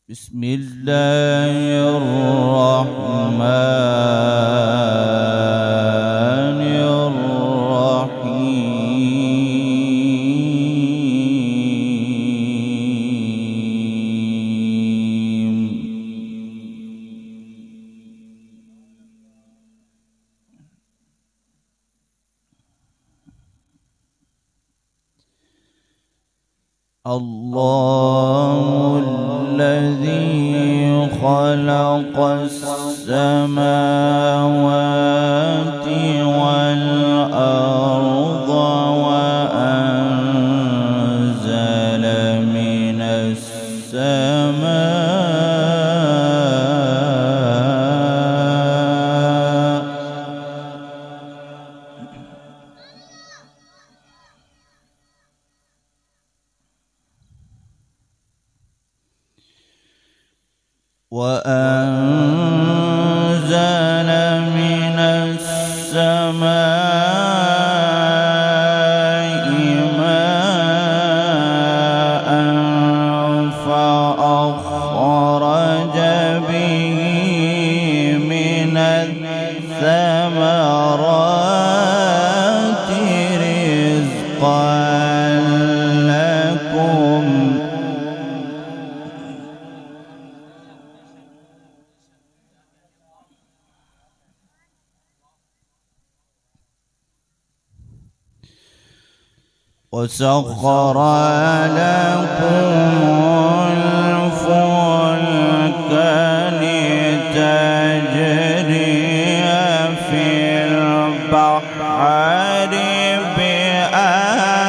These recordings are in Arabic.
بسم الله الرحمن الرحيم. الله الذي خلق السماوات والأرض وأنزل من السماء من السماء ماء فأخرج به من الثمرات رزقا لكم وسخر لكم الفلك لتجري في البحر بأمره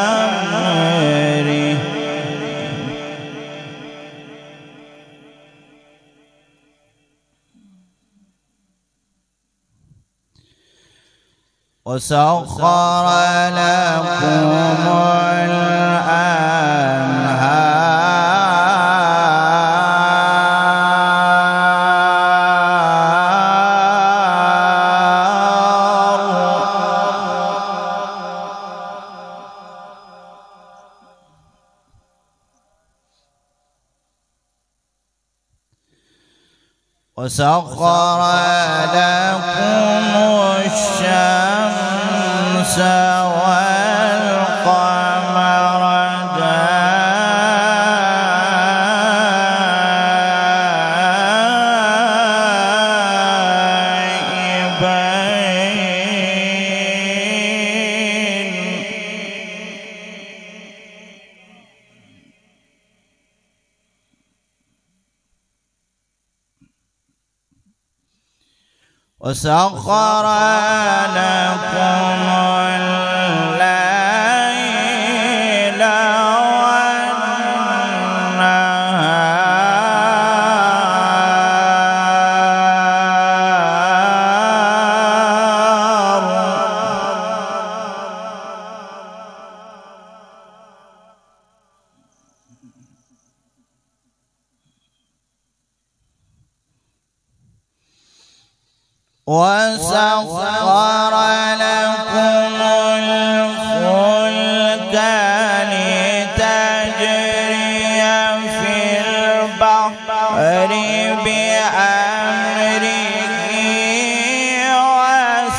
وسخر لكم وسخر لكم الشمس والقمر دائبين وسخر لكم الليل والنهار وسخر لكم الفلك لتجري في البحر بأمره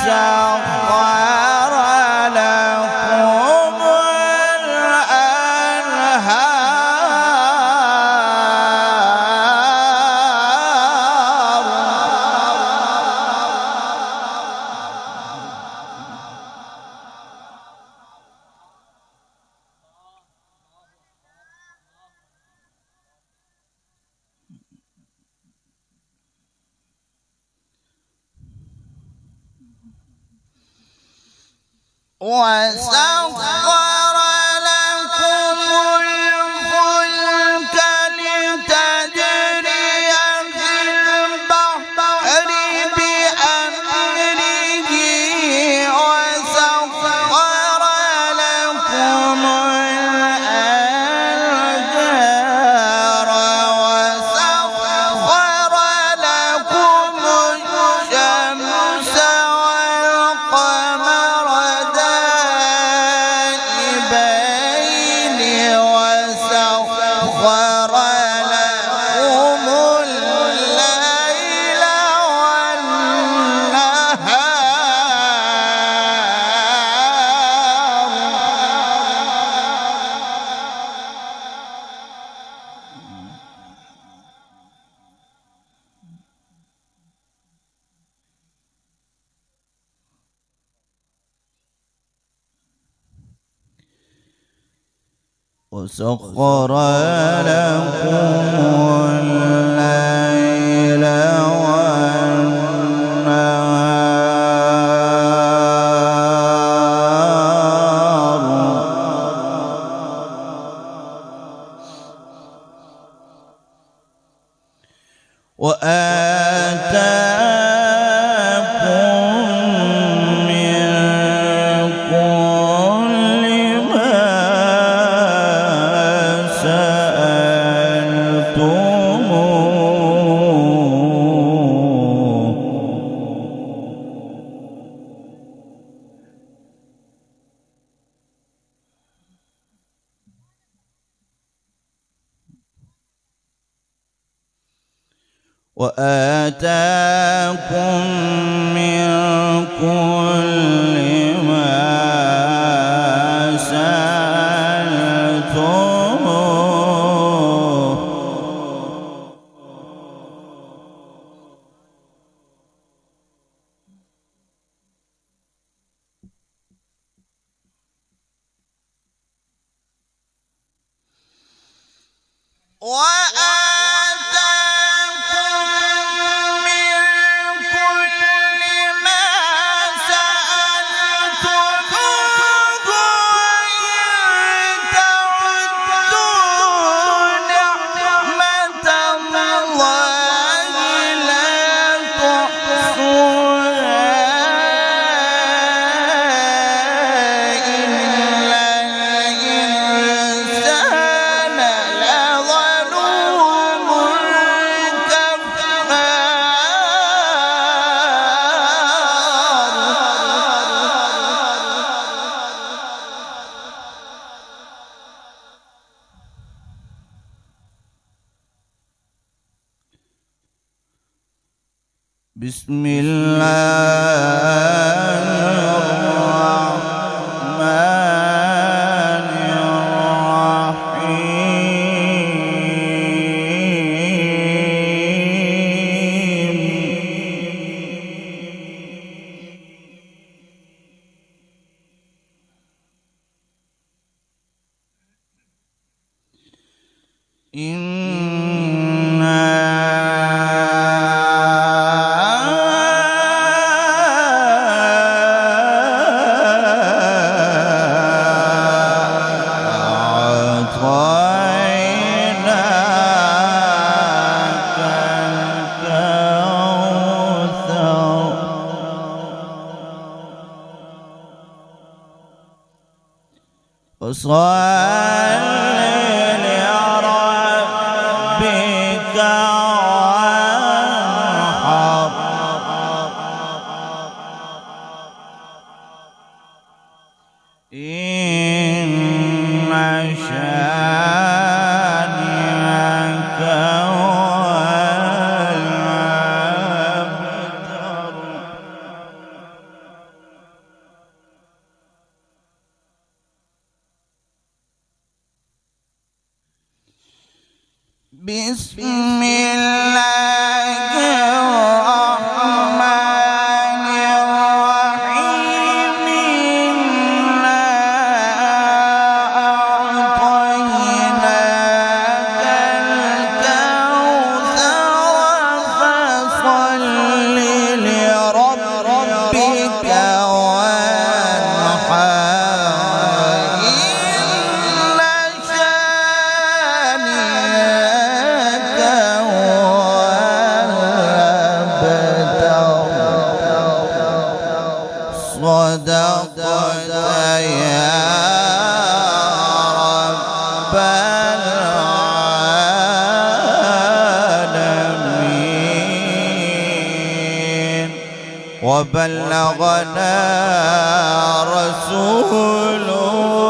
وسخر لكم وسخر لكم الفلك لتجري في البحر بأمره وسخر لكم الأنهار وسخر لكم الشمس والقمر دائبين وسخر لكم الليل والنهار وآتاكم من كل ما سألتموه وآتاكم من كل ما سألتموه بسم الله الرحمن فصل لربك وانحر إن شانئك هو الأبتر بسم الله الرحمن الرحيم إنا أعطيناك الكوثر فصل لربك صدقت يا رب العالمين وبلغنا رسوله